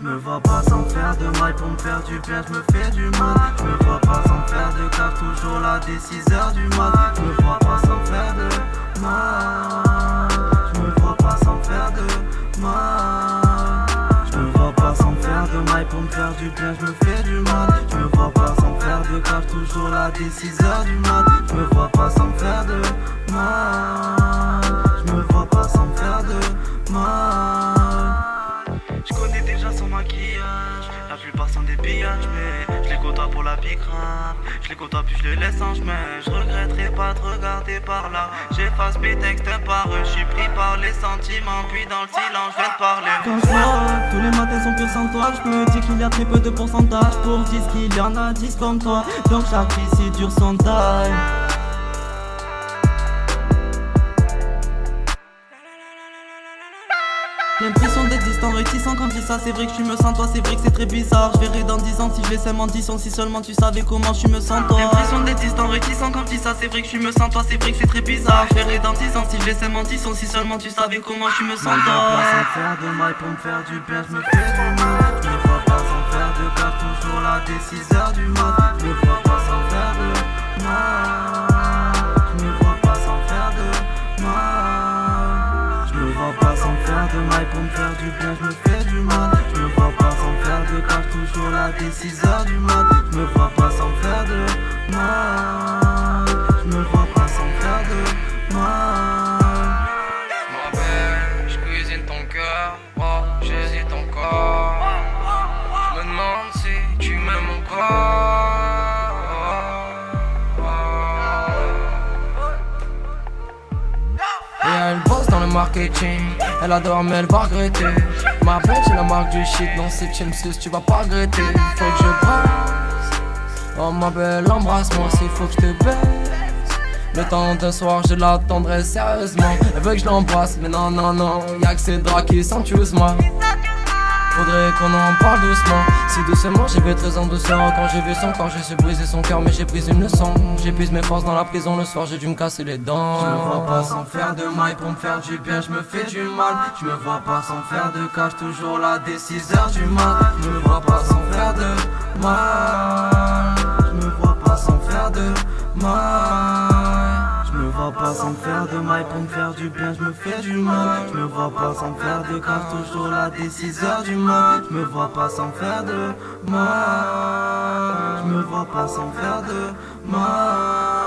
Je me vois pas sans faire de mal pour me faire du bien, je me fais du mal. Je me vois pas sans faire de cave, toujours là dès 6h du mat. Je me vois pas sans faire de mal. Je me vois pas sans faire de mal. Je me vois pas sans faire de mal pour me faire du bien, je me fais du mal. Je me vois pas sans faire de cave, toujours là dès 6h du mat. Je me vois pas sans faire de mal. Je me vois pas sans faire de mal. Je connais déjà son maquillage, la plupart sont des pillages, mais je les côtoie pour la pique grave. Je les côtoie puis je les laisse en chemin. Je regretterai pas de regarder par là. J'efface mes textes par eux, je suis pris par les sentiments. Puis dans le silence je viens de parler. Quand je vois, tous les matins sont purs sans toi. Je me dis qu'il y a très peu de pourcentage pour 10 qu'il y en a 10 comme toi. Donc chaque vie si dure son taille. L'impression d'être distant, réticent quand je dis ça. C'est vrai que je me sens toi, c'est vrai que c'est très bizarre. Je verrai dans 10 ans si je les sème en 10 ans. Si seulement tu savais comment je me sens toi. L'impression d'être distant, réticent quand je dis ça. C'est vrai que je me sens toi, c'est vrai que c'est très bizarre. Je verrai dans 10 ans si je les sème en 10 ans. Si seulement tu savais comment je me sens toi. Sans faire de mal pour me faire du bien, je me fais du mal. Je me vois pas sans faire de cas, toujours là dès 6h du mat. Je me vois pas sans faire de mal. Je me vois pas sans faire de mal. Je me vois pas sans faire de mal pour me faire du bien, je me fais du mal. Je me vois pas sans faire de cave, toujours là dès 6h du mat. Je me vois pas sans faire de mal. Je me vois pas sans faire de mal. Je me rappelle, je cuisine ton cœur, oh, j'hésite encore. Je me demande si tu m'aimes encore. Et elle bosse dans le marketing, elle adore mais elle va regretter. Ma bête c'est la marque du shit, dans cette chaîne tu vas pas regretter. Faut que je brasse, oh ma belle embrasse-moi s'il faut que je te baisse. Le temps d'un soir je l'attendrai sérieusement. Elle veut que je l'embrasse mais non non non, y'a que ces draps qui s'enthusent moi. Faudrait qu'on en parle doucement. Si doucement j'ai fait 13 ans de douceur. Quand j'ai vu son corps j'ai su briser son cœur. Mais j'ai pris une leçon. J'épuise mes forces dans la prison le soir. J'ai dû me casser les dents. Je me vois pas sans faire de mal pour me faire du bien. Je me fais du mal. Je me vois pas sans faire de cash. Toujours là dès 6h du mat. Je me vois pas sans faire de mal. Je me vois pas sans faire de mal. Je me vois pas sans faire de mal pour me faire du bien, je me fais du mal. Je me vois pas sans faire de cash, toujours là dès 6h du mat. Je me vois pas sans faire de mal. Je me vois pas sans faire de mal.